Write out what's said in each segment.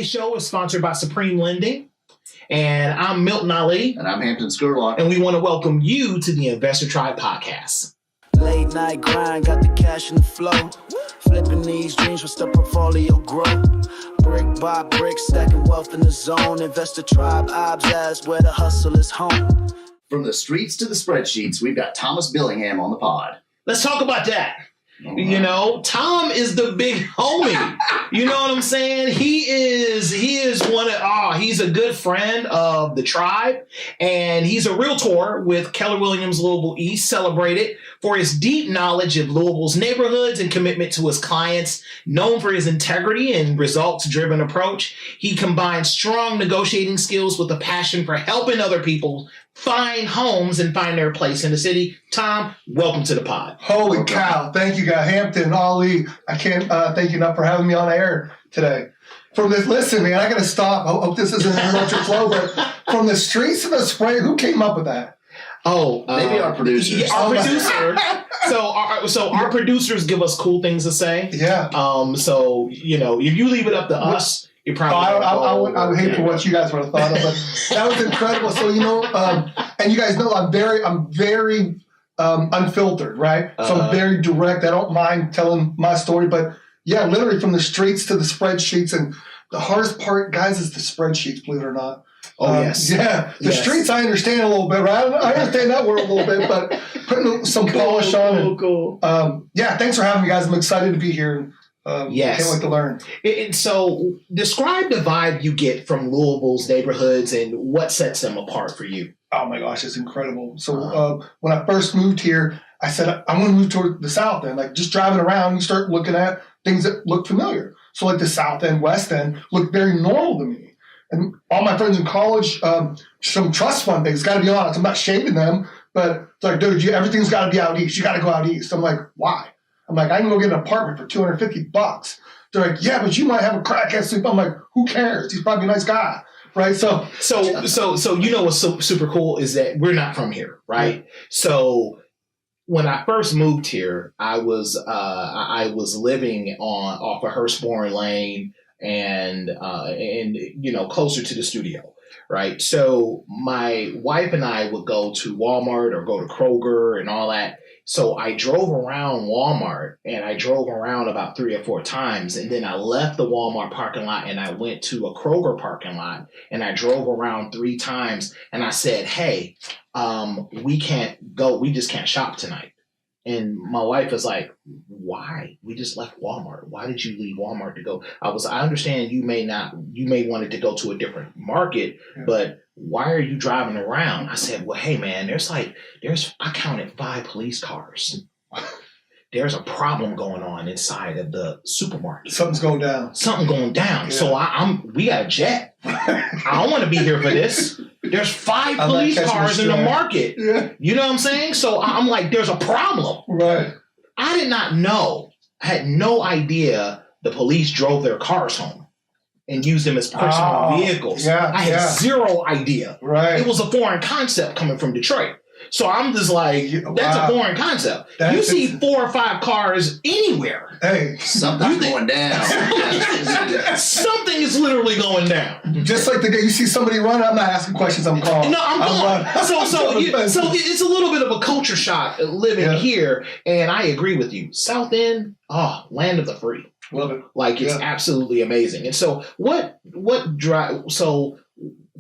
Today's show is sponsored by Supreme Lending. And I'm Milton Ali. And I'm Hampton Skurlock. And we want to welcome you to the Investor Tribe podcast. Late night grind, got the cash in the flow. Flipping these dreams, watch the portfolio grow. Brick by brick, stacking wealth in the zone. Investor Tribe, that's where the hustle is home. From the streets to the spreadsheets, we've got Thomas Bellingham on the pod. Let's talk about that. You know, Tom is the big homie. You know what I'm saying? He's a good friend of the tribe, and he's a realtor with Keller Williams Louisville East, celebrated for his deep knowledge of Louisville's neighborhoods and commitment to his clients. Known for his integrity and results-driven approach, he combines strong negotiating skills with a passion for helping other people find homes and find their place in the city. Tom, welcome to the pod. Holy cow. Thank you, guys. Hampton, Ali, I can't thank you enough for having me on air today. Listen, man, I got to stop. I hope this isn't an interrupted flow, but from the streets to the spray, who came up with that? Maybe our producers. Yeah, our producer. So our producers give us cool things to say. Yeah. So, you know, if you leave it up to us, you probably I would hate for what you guys would have thought of, but that was incredible. So, you know, and you guys know I'm very unfiltered, right? So I'm very direct. I don't mind telling my story, but yeah, literally from the streets to the spreadsheets. And the hardest part, guys, is the spreadsheets, believe it or not. Yes. Yeah. The streets I understand a little bit, right? I understand that word a little bit, but putting some polish on. Cool. Yeah, thanks for having me, guys. I'm excited to be here. Yes. Can't wait to learn. So describe the vibe you get from Louisville's neighborhoods and what sets them apart for you. Oh, my gosh, it's incredible. So when I first moved here, I said, I want to move toward the South End. Like, just driving around, you start looking at things that look familiar. So, like, the South End, West End look very normal to me. And all my friends in college, some trust fund things, got to be honest. I'm not shaming them, but it's like, dude, everything's got to be out east. You got to go out east. I'm like, why? I'm like, I can go get an apartment for $250. They're like, yeah, but you might have a crackhead sleep. I'm like, who cares? He's probably a nice guy. Right. So you know what's so super cool is that we're not from here, right? Yeah. So when I first moved here, I was living off of Hurstbourne Lane and you know, closer to the studio, right? So my wife and I would go to Walmart or go to Kroger and all that. So I drove around Walmart, and I drove around about 3 or 4 times, and then I left the Walmart parking lot and I went to a Kroger parking lot, and I drove around 3 times, and I said, hey, we can't go. We just can't shop tonight. And my wife was like, why? We just left Walmart. Why did you leave Walmart to go? I understand you may wanted to go to a different market, but why are you driving around? I said, well, hey man, I counted 5 police cars. There's a problem going on inside of the supermarket. Something's going down. Yeah. So we got a jet. I don't want to be here for this. There's 5 police cars in the market. Yeah. You know what I'm saying? So I'm like, there's a problem. Right. I did not know. I had no idea the police drove their cars home and used them as personal vehicles. Yeah, I had zero idea. Right. It was a foreign concept coming from Detroit. So I'm just like, that's a foreign concept. You see 4 or 5 cars anywhere. Hey, something's going down. Something is literally going down. Just like the guy, you see somebody run, I'm not asking questions, I'm calling. No, I'm going. So it's a little bit of a culture shock living here, and I agree with you. South End, land of the free. Love it. Like, it's absolutely amazing. And so so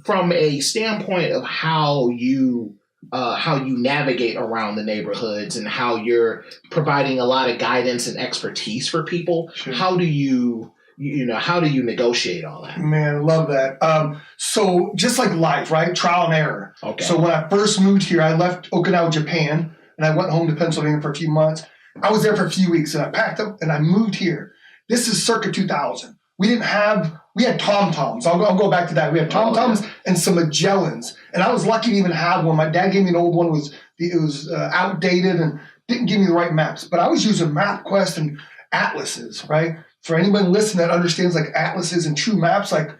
from a standpoint of how you navigate around the neighborhoods and how you're providing a lot of guidance and expertise for people, sure. How do you negotiate all that? Man, love that. So just like life, right? Trial and error. Okay. So when I first moved here, I left Okinawa, Japan, and I went home to Pennsylvania for a few months. I was there for a few weeks, and I packed up and I moved here. This is circa 2000. We had Tom-Toms. I'll go back to that. We had Tom-Toms and some Magellans. And I was lucky to even have one. My dad gave me an old one. It was outdated and didn't give me the right maps. But I was using MapQuest and atlases, right? For anyone listening that understands like atlases and true maps, like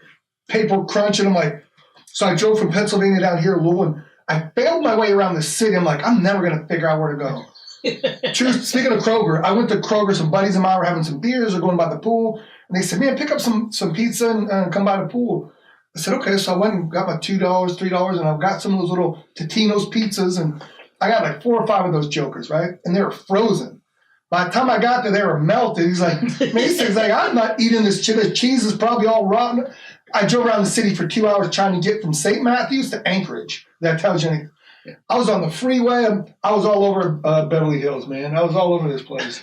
paper crunch. And I'm like, so I drove from Pennsylvania down here to Louisville. And I failed my way around the city. I'm like, I'm never going to figure out where to go. True. Speaking of Kroger, I went to Kroger. Some buddies of mine were having some beers or going by the pool. And they said, man, pick up some pizza and come by the pool. I said, okay. So I went and got my $2, $3, and I got some of those little Totino's pizzas, and I got like 4 or 5 of those jokers, right? And they were frozen. By the time I got there, they were melted. He's like, Mason's like, I'm not eating this shit. The cheese is probably all rotten. I drove around the city for 2 hours trying to get from St. Matthews to Anchorage. That tells you anything. Yeah. I was on the freeway. I was all over Beverly Hills, man. I was all over this place.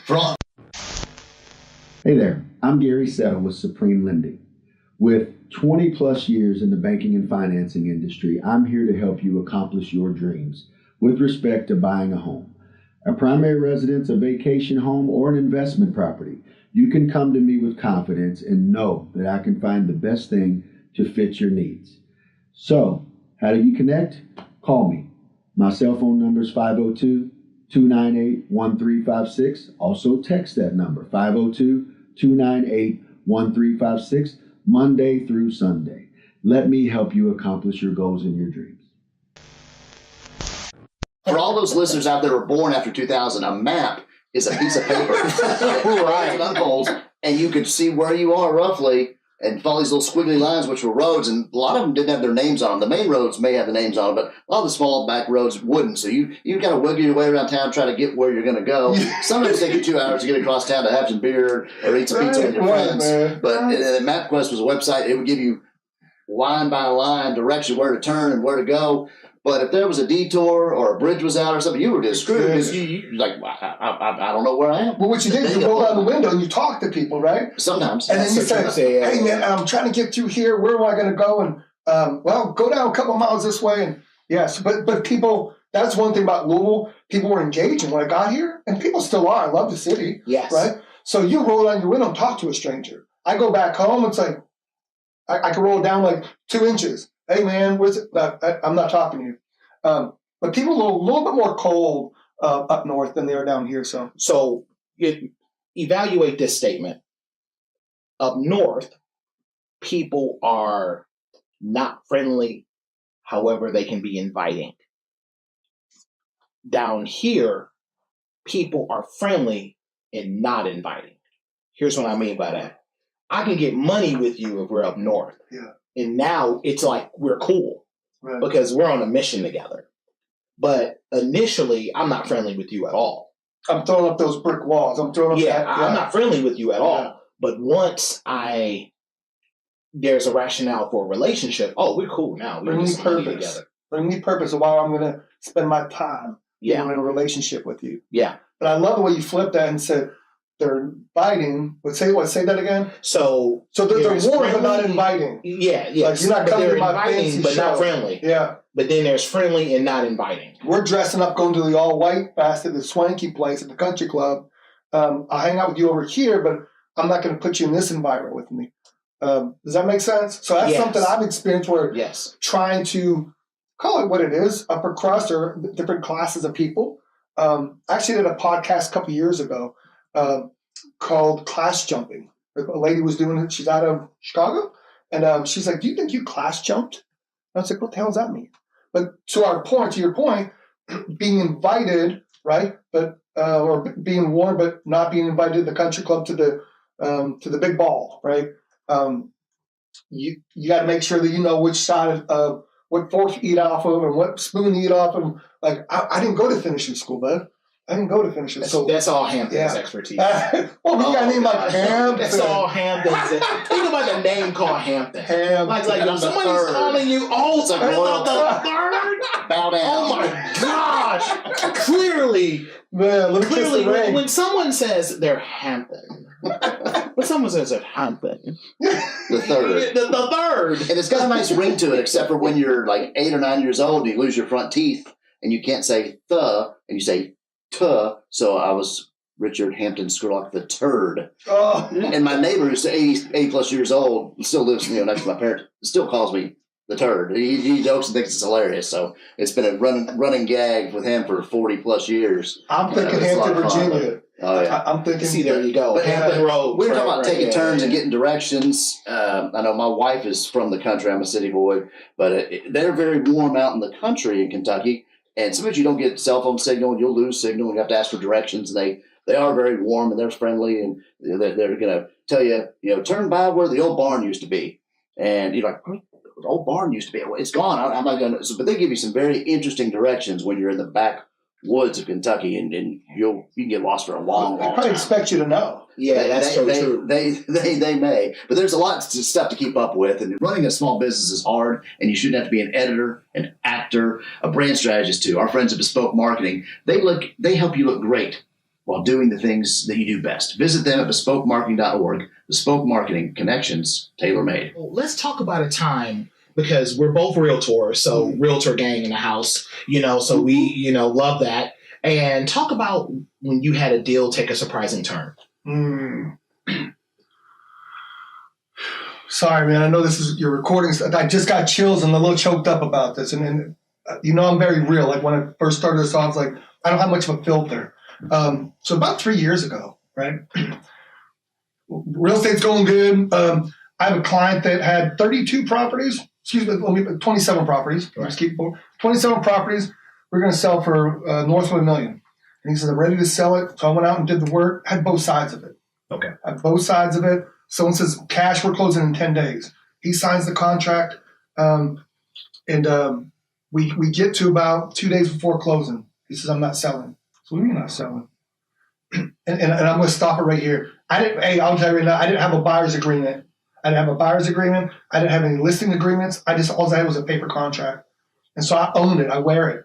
Hey there, I'm Gary Settle with Supreme Lending. With 20 plus years in the banking and financing industry, I'm here to help you accomplish your dreams with respect to buying a home. A primary residence, a vacation home, or an investment property. You can come to me with confidence and know that I can find the best thing to fit your needs. So, how do you connect? Call me. My cell phone number is 502-298-1356. Also text that number, 502-298-1356, Monday through Sunday. Let me help you accomplish your goals and your dreams. For all those listeners out there who were born after 2000, a map is a piece of paper. Right. It unfolds, and you could see where you are roughly and follow these little squiggly lines, which were roads, and a lot of them didn't have their names on them. The main roads may have the names on them, but a lot of the small back roads wouldn't. So you kind of wiggle your way around town, try to get where you're going to go. Sometimes it takes you 2 hours to get across town to have some beer or eat some pizza with your friends. But MapQuest was a website. It would give you line by line direction where to turn and where to go. But if there was a detour or a bridge was out or something, you were just screwed because you like, I don't know where I am. Well, what you did is you roll down the window and you talk to people, right? Sometimes. And then you say, hey, man, I'm trying to get through here. Where am I going to go? And, well, go down a couple miles this way. And yes, but people, that's one thing about Louisville. People were engaging when I got here, and people still are. I love the city. Yes. Right? So you roll down your window and talk to a stranger. I go back home. It's like, I can roll down like 2 inches. Hey, man, where's it? I'm not talking to you. But people are a little bit more cold up north than they are down here. So evaluate this statement. Up north, people are not friendly. However, they can be inviting. Down here, people are friendly and not inviting. Here's what I mean by that. I can get money with you if we're up north. Yeah. And now it's like we're cool. Right. Because we're on a mission together. But initially, I'm not friendly with you at all. I'm throwing up those brick walls. I'm not friendly with you at all. But once there's a rationale for a relationship, we're cool now. Bring me purpose. Bring me purpose of why I'm going to spend my time in a relationship with you. Yeah. But I love the way you flipped that and said, they're inviting. Say that again. So they're warm but not inviting. Yeah. Like you're not coming to my inviting, but show. not friendly. Yeah. But then there's friendly and not inviting. We're dressing up, going to the all-white bastard, the swanky place at the country club. I'll hang out with you over here, but I'm not going to put you in this environment with me. Does that make sense? So that's something I've experienced where trying to call it what it is, upper crust or different classes of people. I actually did a podcast a couple years ago called Class Jumping. A lady was doing it. She's out of Chicago. And she's like, do you think you class jumped? And I was like, what the hell does that mean? But to your point, being invited, right? But or being warned, but not being invited to the country club to the big ball, right? You got to make sure that you know which side of what fork you eat off of and what spoon you eat off of. Like I didn't go to finishing school, bud. I didn't go to finish it. So that's all Hampton's expertise. Well, you got a name like Hampton. That's all Hampton's. Think about the name called Hampton. Like if somebody's calling you, it's like the third. Bow down. Oh my gosh! Clearly, when someone says they're Hampton, when someone says they're Hampton, the third, the third, and it's got a nice ring to it, except for when you're like 8 or 9 years old, and you lose your front teeth, and you can't say the, and you say tuh. So I was Richard Hampton Skurlock the Turd. Oh. And my neighbor, who's 80 plus years old, still lives next to my parents, still calls me the Turd. He jokes and thinks it's hilarious. So it's been a running gag with him for 40 plus years. I'm thinking Hampton, Virginia. Oh, yeah. I'm thinking. See, there you go. But, Hampton Road. We were talking about taking turns and getting directions. I know my wife is from the country. I'm a city boy. But they're very warm out in the country in Kentucky. And sometimes you don't get cell phone signal and you'll lose signal and you have to ask for directions. And they are very warm and they're friendly, and they're going to tell you, turn by where the old barn used to be. And you're like, the old barn used to be, it's gone. I'm not going to. But they give you some very interesting directions when you're in the backwoods of Kentucky, and you can get lost for a long I probably time. expect you to know. Yeah, that's so true. They may, but there's a lot of stuff to keep up with, and running a small business is hard, and you shouldn't have to be an editor, an actor, a brand strategist too. Our friends at Bespoke Marketing, they help you look great while doing the things that you do best. Visit them at bespokemarketing.org. Bespoke Marketing, connections tailor-made. Well, let's talk about a time, because we're both realtors, so realtor gang in the house, so we, love that. And talk about when you had a deal take a surprising turn. Sorry, man. I know this is your recording. I just got chills and a little choked up about this. And I'm very real. Like when I first started this off, like I don't have much of a filter. So about 3 years ago, right? Real estate's going good. I have a client that had 32 properties. 27 properties. Right. Just keep 27 properties. We're going to sell for north of $1 million. And he said, I'm ready to sell it. So I went out and did the work, had both sides of it. Okay. Had both sides of it. Someone says, cash, we're closing in 10 days. He signs the contract. We get to about 2 days before closing. He says, I'm not selling. So what do you mean not selling? and I'm going to stop it right here. I'll tell you right now, I didn't have a buyer's agreement. I didn't have any listing agreements. All I had was a paper contract. And so I owned it. I wear it.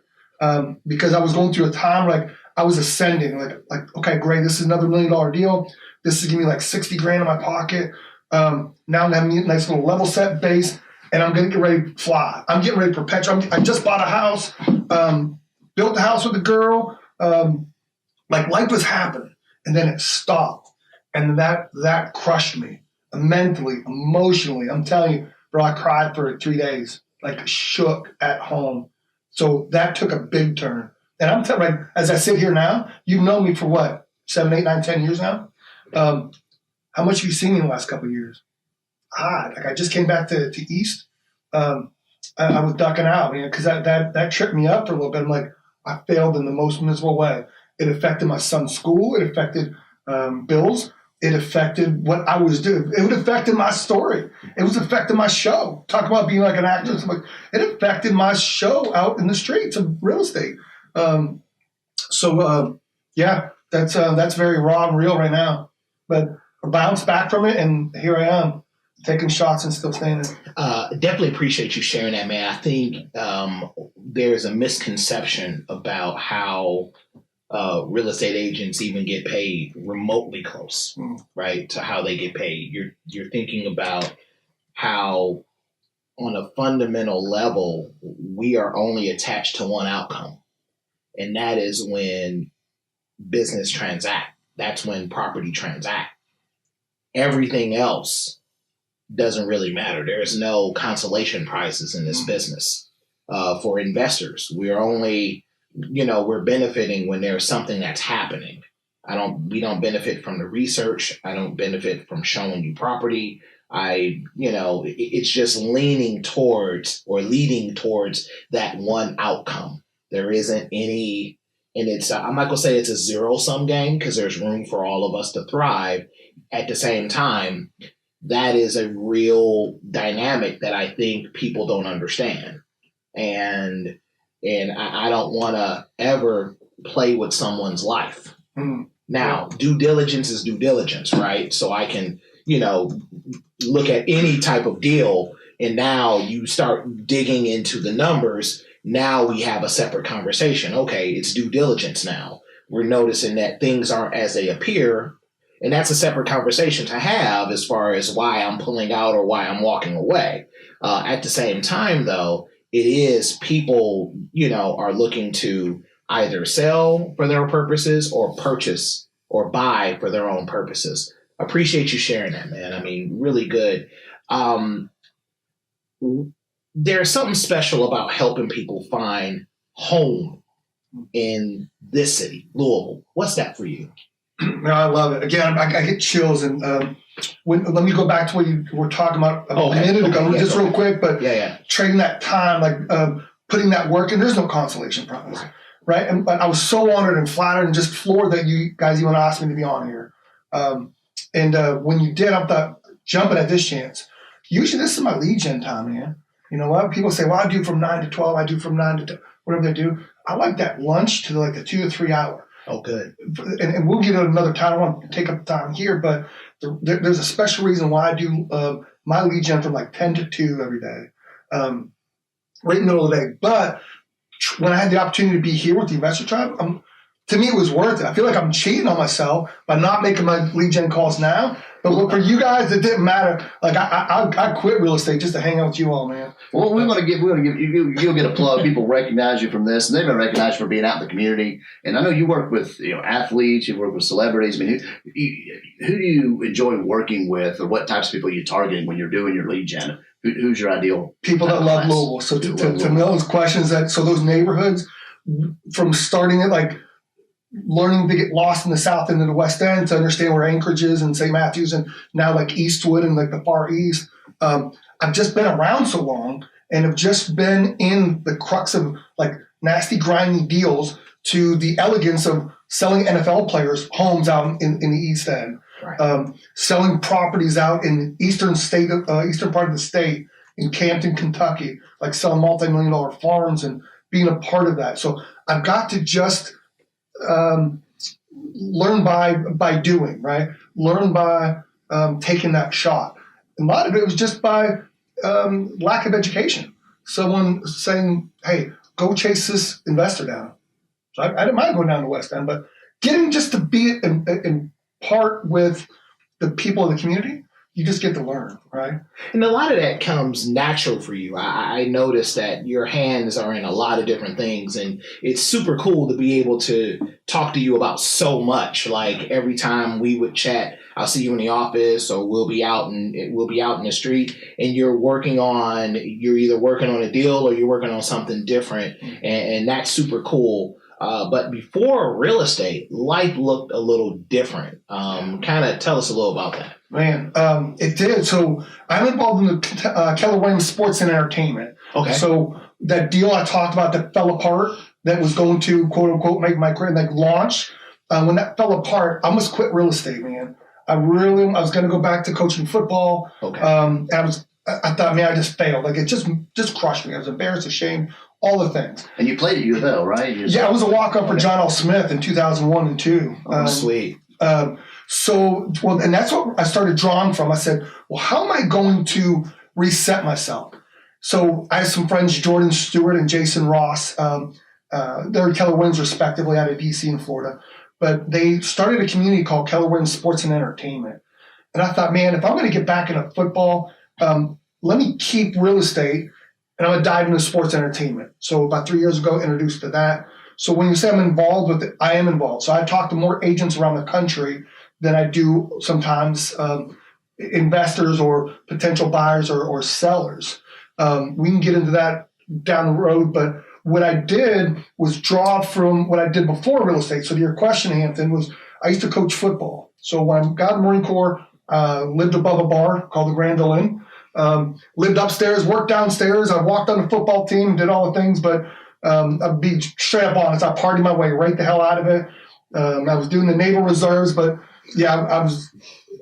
Because I was going through a time like I was ascending, like, okay, great. This is another $1 million deal. This is giving me like 60 grand in my pocket. Now I'm having a nice little level set base, and I'm going to get ready to fly. I'm getting ready to perpetuate. I just bought a house, built the house with a girl. Like life was happening, and then it stopped. And that crushed me mentally, emotionally. I'm telling you, bro, I cried for 3 days, like shook at home. So that took a big turn. And I'm telling you, as I sit here now, you've known me for what, 7, 8, 9, 10 years now? How much have you seen me in the last couple of years? Like I just came back to East. I was ducking out, because that tripped me up for a little bit. I'm like, I failed in the most miserable way. It affected my son's school. It affected bills. It affected what I was doing. It affected my story. It was affecting my show. Talk about being like an actor. It affected my show out in the streets of real estate. Yeah, that's very raw and real right now. But I bounced back from it, and here I am, taking shots and still standing. Definitely appreciate you sharing that, man. I think there's a misconception about how real estate agents even get paid remotely close, right, to how they get paid. You're thinking about how, on a fundamental level, we are only attached to one outcome, and that is when business transact. That's when property transact. Everything else doesn't really matter. There's no consolation prizes in this business for investors. We're only we're benefiting when there's something that's happening. We don't benefit from the research. I don't benefit from showing you property. It's just leading towards that one outcome. There isn't any, and I'm not going to say it's a zero-sum game, because there's room for all of us to thrive. At the same time, that is a real dynamic that I think people don't understand. And I don't want to ever play with someone's life. Now, due diligence is due diligence, right? So I can, look at any type of deal, and now you start digging into the numbers. Now we have a separate conversation. Okay, it's due diligence now. We're noticing that things aren't as they appear, and that's a separate conversation to have as far as why I'm pulling out or why I'm walking away. At the same time, though, it is people, are looking to either sell for their purposes or purchase or buy for their own purposes. Appreciate you sharing that, man. I mean, really good. There's something special about helping people find home in this city, Louisville. What's that for you? No, I love it. Again, I get chills. And let me go back to what you were talking about a minute ago, just real quick. But trading that time, like putting that work in, there's no consolation prize, right? And but I was so honored and flattered and just floored that you guys even asked me to be on here. When you did, I thought, jumping at this chance. Usually this is my lead gen time, man. You know what? People say, well, I do from 9 to 12. I do from 9 to 10, whatever they do. I like that lunch to like the 2 to 3 hour. Oh, good. And we'll get it another time. I don't want to take up time here, but there's a special reason why I do my lead gen from like 10 to 2 every day, right in the middle of the day. But when I had the opportunity to be here with the Investor Tribe, to me, it was worth it. I feel like I'm cheating on myself by not making my lead gen calls now. But look, for you guys, it didn't matter. Like I quit real estate just to hang out with you all, man. Well, we want to give you. You'll get a plug. People recognize you from this, and they're going to recognize you for being out in the community. And I know you work with athletes. You work with celebrities. I mean, who do you enjoy working with, or what types of people are you targeting when you're doing your lead gen? Who's your ideal? People that love Louisville. So to Mel's questions, so those neighborhoods, from starting it like learning to get lost in the south end and the west end to understand where Anchorage is and St. Matthews and now like Eastwood and like the far east. I've just been around so long and have just been in the crux of like nasty, grimy deals to the elegance of selling NFL players homes out in the East End, right. Selling properties out in eastern part of the state in Hampton, Kentucky, like selling multi-million-dollar farms and being a part of that. So I've got to just learn by doing, right? Learn by taking that shot. And a lot of it was just by lack of education. Someone saying, hey, go chase this investor down. So I didn't mind going down the West End, but getting just to be in part with the people of the community, you just get to learn, right? And a lot of that comes natural for you. I noticed that your hands are in a lot of different things, and it's super cool to be able to talk to you about so much. Like every time we would chat, I'll see you in the office, or we'll be out in the street, and you're either working on a deal or you're working on something different, and that's super cool. But before real estate, life looked a little different. Kind of tell us a little about that. Man, it did. So I'm involved in the Keller Sports and Entertainment. Okay. So that deal I talked about that fell apart, that was going to quote unquote make my career like launch. When that fell apart, I almost quit real estate, man. I was going to go back to coaching football. Okay. I thought, man, I just failed. Like it just crushed me. I was embarrassed, ashamed, all the things. And you played at U of L, right? Yeah, I was a walk-up for John L. Smith in 2001 and 2. Oh, sweet. And that's what I started drawing from. I said, well, how am I going to reset myself? So I have some friends, Jordan Stewart and Jason Ross. They're Keller Williams respectively out of DC and Florida. But they started a community called Keller Williams Sports and Entertainment. And I thought, man, if I'm going to get back into football, let me keep real estate and I'm going to dive into sports entertainment. So about 3 years ago, introduced to that. So when you say I'm involved with it, I am involved. So I talk to more agents around the country than I do sometimes investors or potential buyers or sellers. We can get into that down the road, but what I did was draw from what I did before real estate. So to your question, Hampton, was I used to coach football. So when I got in the Marine Corps, lived above a bar called the Grand Ole Inn. Lived upstairs, worked downstairs. I walked on the football team, did all the things, but I'd be straight up honest. I partied my way right the hell out of it. I was doing the Naval Reserves, but yeah,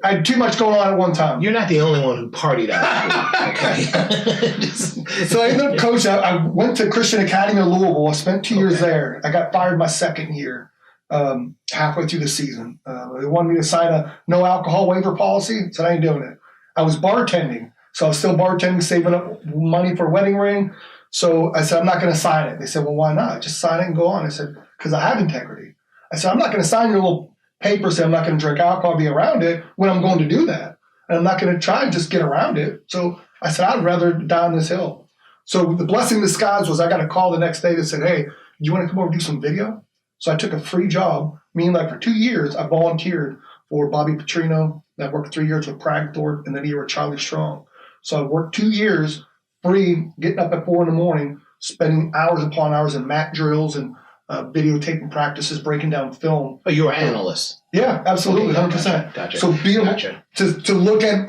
I had too much going on at one time. You're not the only one who partied out. Okay. So I ended up coaching. I went to Christian Academy in Louisville. I spent 2 years there. I got fired my second year, halfway through the season. They wanted me to sign a no alcohol waiver policy, so I ain't doing it. I was bartending. So I was still bartending, saving up money for a wedding ring. So I said, I'm not going to sign it. They said, well, why not? Just sign it and go on. I said, because I have integrity. I said, I'm not going to sign your little paper saying I'm not going to drink alcohol, be around it when I'm going to do that. And I'm not going to try and just get around it. So I said, I'd rather die on this hill. So the blessing in disguise was I got a call the next day that said, hey, do you want to come over and do some video? So I took a free job, meaning like for 2 years, I volunteered for Bobby Petrino. I worked 3 years with Pragthorpe and then a year with Charlie Strong. So I worked 2 years free, getting up at 4 a.m, spending hours upon hours in mat drills and videotaping practices, breaking down film. Oh, you were an analyst. Yeah, absolutely, 100%. Gotcha. So being able to look at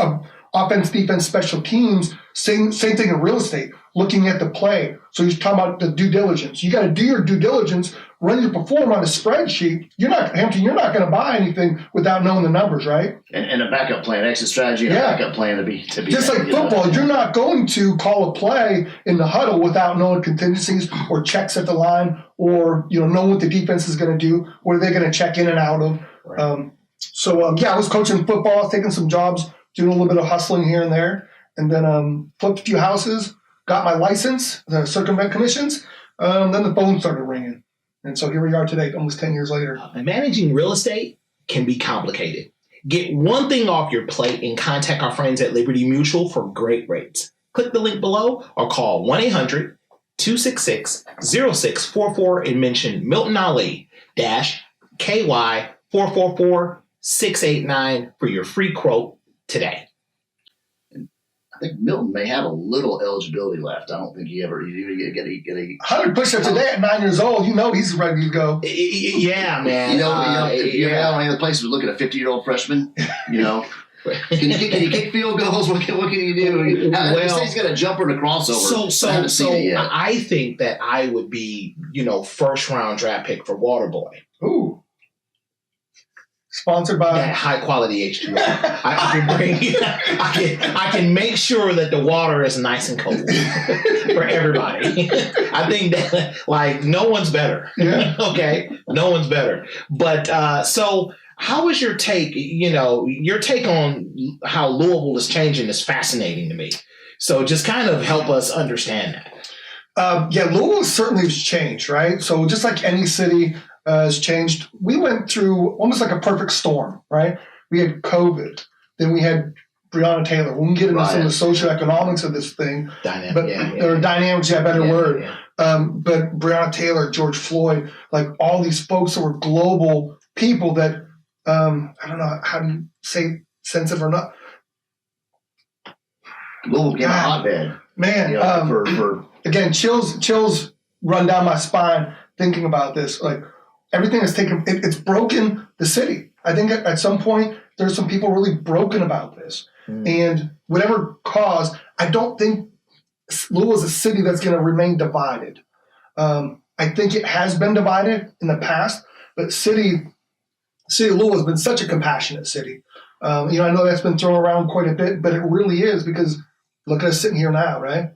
offense, defense, special teams, same thing in real estate, looking at the play. So you're talking about the due diligence. You got to do your due diligence ready to perform on a spreadsheet, Hampton, you're not going to buy anything without knowing the numbers, right? And a backup plan, exit strategy, and a backup plan to be just like football. You're not going to call a play in the huddle without knowing contingencies or checks at the line, or knowing what the defense is going to do. What are they going to check in and out of? Right. I was coaching football, taking some jobs, doing a little bit of hustling here and there, and then flipped a few houses, got my license, the circumvent commissions. Then the phone started ringing. And so here we are today, almost 10 years later. Managing real estate can be complicated. Get one thing off your plate and contact our friends at Liberty Mutual for great rates. Click the link below or call 1-800-266-0644 and mention Milton Ali KY 444-689 for your free quote today. I think Milton may have a little eligibility left. I don't think you get a 100 push-ups a day at 9 years old. He's ready to go. Yeah, man. If you're out on any other places, look at a 50-year-old freshman. Can you kick field goals? What can you do? He says he's got a jumper and a crossover. So I think that I would be, first round draft pick for Waterboy. Ooh. Sponsored by that high quality H2O. I can make sure that the water is nice and cold for everybody. I think that no one's better. Yeah. Okay, no one's better. But so how is your take? Your take on how Louisville is changing is fascinating to me. So just kind of help us understand that. Louisville certainly has changed, right? So just like any city has changed, we went through almost like a perfect storm, right? We had COVID, then we had Breonna Taylor. We can get into some of the socioeconomics of this thing. Dynamics, better word. Yeah. But Breonna Taylor, George Floyd, all these folks that were global people that, I don't know how to say sensitive or not. Louisville became a hotbed. Man, again, chills run down my spine thinking about this. Everything is it's broken the city. I think at some point there's some people really broken about this. And whatever cause, I don't think Louisville is a city that's going to remain divided. I think it has been divided in the past, but city of Louisville has been such a compassionate city. I know that's been thrown around quite a bit, but it really is, because look at us sitting here now, right?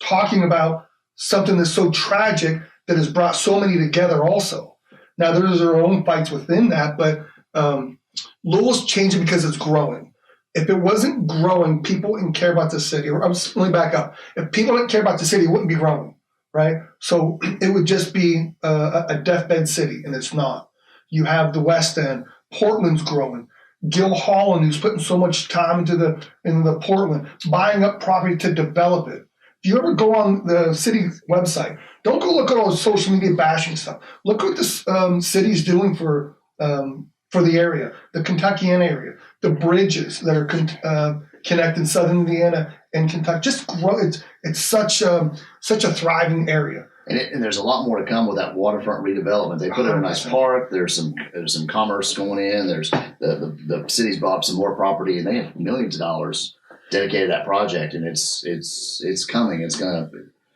Talking about something that's so tragic that has brought so many together also. Now, there's their own fights within that, but Louisville's changing because it's growing. If it wasn't growing, people wouldn't care about the city. Let me back up. If people didn't care about the city, it wouldn't be growing, right? So it would just be a deathbed city, and it's not. You have the West End. Portland's growing. Gil Holland, who's putting so much time into the Portland, buying up property to develop it. If you ever go on the city website, don't go look at all the social media bashing stuff. Look what this city's doing for the area, the Kentuckiana area, the bridges that are connecting Southern Indiana and Kentucky. Just grow. It's such a thriving area. And there's a lot more to come with that waterfront redevelopment. They put in a nice park. There's some commerce going in. There's the city's bought some more property, and they have millions of dollars dedicated to that project. And it's coming. It's gonna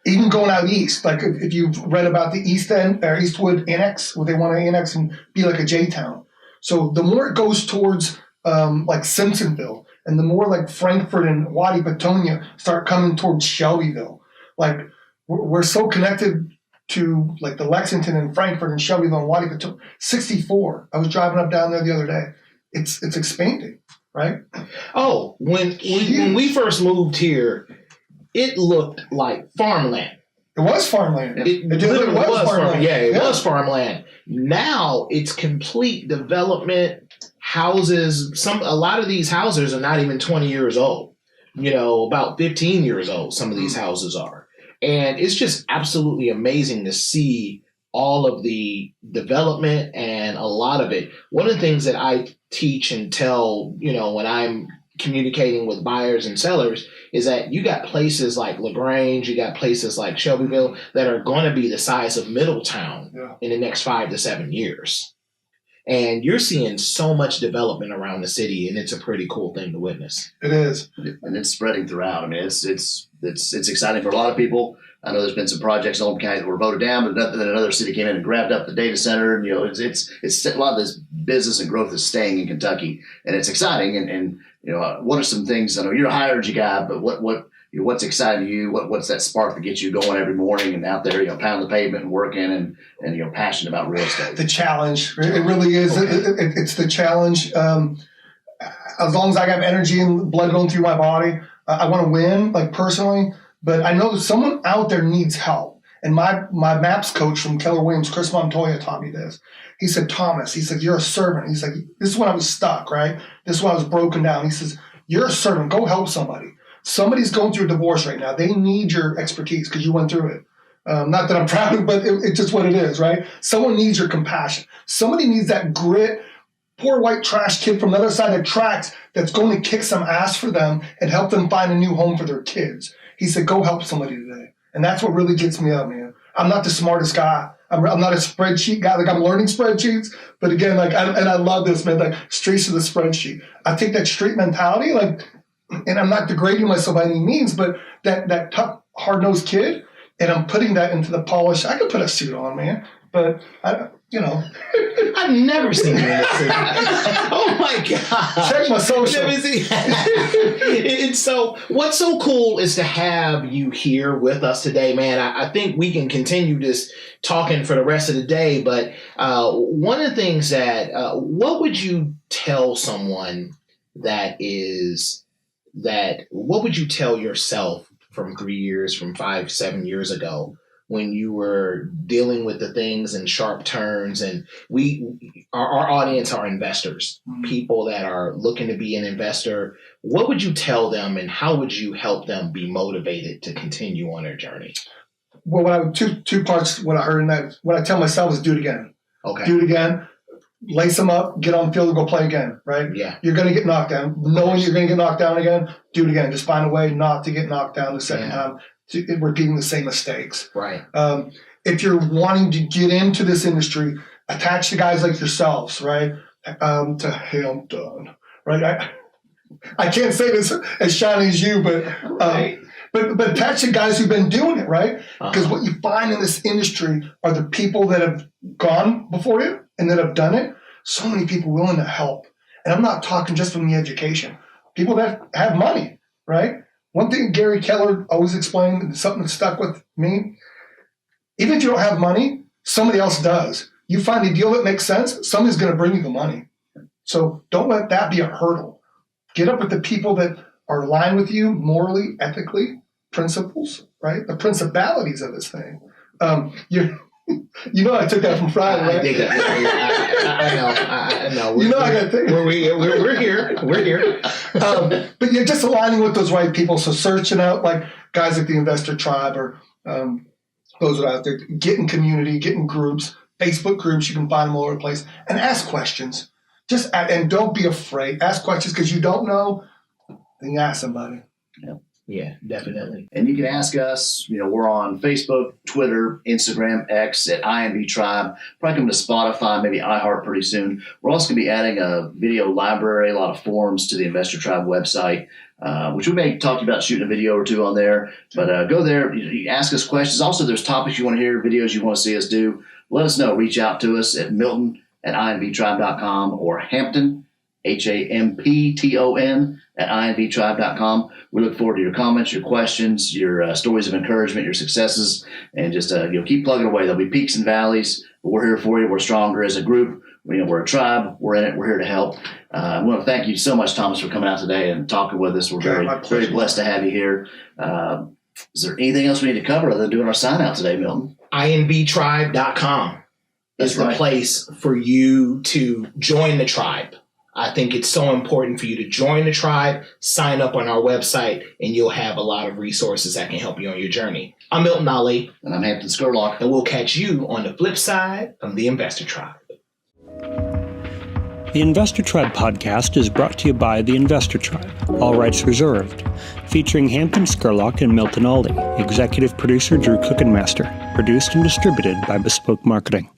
even going out east. If you've read about the East End or Eastwood Annex, where they want to annex and be like a J town. So the more it goes towards Simpsonville, and the more Frankfurt and Wadi Patonia start coming towards Shelbyville, we're so connected to the Lexington and Frankfurt and Shelbyville and Wadi Patonia. 64. I was driving up down there the other day. It's expanding, right? Oh, when we first moved here, it looked like farmland. It was farmland. It literally was farmland. Yeah, it was farmland. Now it's complete development, houses. A lot of these houses are not even 20 years old. About 15 years old, some of these houses are. And it's just absolutely amazing to see all of the development and a lot of it. One of the things that I teach and tell, when I'm communicating with buyers and sellers is that you got places like LaGrange, you got places like Shelbyville that are going to be the size of Middletown in the next 5 to 7 years. And you're seeing so much development around the city, and it's a pretty cool thing to witness. It is. And it's spreading throughout. I mean, it's exciting for a lot of people. I know there's been some projects in Oldham County that were voted down, but then another city came in and grabbed up the data center. And, it's a lot of this business and growth is staying in Kentucky, and it's exciting. And what are some things? I know you're a high energy guy, but what's exciting to you? What's that spark that gets you going every morning and out there, pounding the pavement and working and passionate about real estate? The challenge. It really is. It's the challenge. As long as I have energy and blood going through my body, I want to win, like personally. But I know that someone out there needs help. And my MAPS coach from Keller Williams, Chris Montoya, taught me this. He said, Thomas, he said, you're a servant. He's like, this is when I was stuck, right? This is when I was broken down. He says, you're a servant. Go help somebody. Somebody's going through a divorce right now. They need your expertise because you went through it. Not that I'm proud of it, but it's just what it is, right? Someone needs your compassion. Somebody needs that grit. Poor white trash kid from the other side of the tracks that's going to kick some ass for them and help them find a new home for their kids. He said, go help somebody today. And that's what really gets me up, man. I'm not the smartest guy. I'm not a spreadsheet guy. Like, I'm learning spreadsheets. But again, I love this, man, like streets of the spreadsheet. I take that street mentality, and I'm not degrading myself by any means, but that tough, hard-nosed kid, and I'm putting that into the polish. I could put a suit on, man, but I've never seen you in a suit. Oh my God. Check my social. And so what's so cool is to have you here with us today, man. I think we can continue this talking for the rest of the day, but one of the things that, what would you tell someone what would you tell yourself from 3 years, from 5, 7 years ago, when you were dealing with the things and sharp turns? And our audience are investors, people that are looking to be an investor. What would you tell them, and how would you help them be motivated to continue on their journey? Well, two parts. What I heard in that, what I tell myself is do it again. Okay. Do it again. Lace them up, get on the field, and go play again, right? Yeah. You're going to get knocked down. Knowing you're going to get knocked down again, do it again. Just find a way not to get knocked down the second time, repeating the same mistakes. Right. If you're wanting to get into this industry, attach to guys like yourselves, right? To Hampton, right? I can't say this as shiny as you, but Right. But attach to guys who've been doing it, right? Because what you find in this industry are the people that have gone before you and that have done it. So many people willing to help. And I'm not talking just from the education. People that have money, right? One thing Gary Keller always explained, and something that stuck with me, even if you don't have money, somebody else does. You find a deal that makes sense, somebody's going to bring you the money. So don't let that be a hurdle. Get up with the people that are aligned with you morally, ethically, principles, right? The principalities of this thing. I took that from Friday, right? I dig that. I know. I got to think. We're here. We're here. But you're just aligning with those right people. So searching out like guys like the Investor Tribe or those that are out there. Get in community, get in groups, Facebook groups. You can find them all over the place. And ask questions. And don't be afraid. Ask questions because you don't know. Then you ask somebody. Yeah, definitely. And you can ask us, we're on Facebook, Twitter, Instagram, X at INB Tribe. Probably come to Spotify, maybe iHeart pretty soon. We're also going to be adding a video library, a lot of forums to the Investor Tribe website, which we may talk to you about shooting a video or two on there. But go there, you ask us questions. Also, there's topics you want to hear, videos you want to see us do. Let us know. Reach out to us at Milton@INBtribe.com or Hampton, Hampton @INBtribe.com. We look forward to your comments, your questions, your stories of encouragement, your successes, and just keep plugging away. There'll be peaks and valleys, but we're here for you. We're stronger as a group. We're a tribe. We're in it. We're here to help. I want to thank you so much, Thomas, for coming out today and talking with us. We're very blessed to have you here. Is there anything else we need to cover other than doing our sign out today, Milton? INBtribe.com is the place for you to join the tribe. I think it's so important for you to join the tribe, sign up on our website, and you'll have a lot of resources that can help you on your journey. I'm Milton Ali. And I'm Hampton Scurlock. And we'll catch you on the flip side of the Investor Tribe. The Investor Tribe podcast is brought to you by the Investor Tribe, all rights reserved, featuring Hampton Scurlock and Milton Ali, executive producer Drew Cookenmaster, produced and distributed by Bespoke Marketing.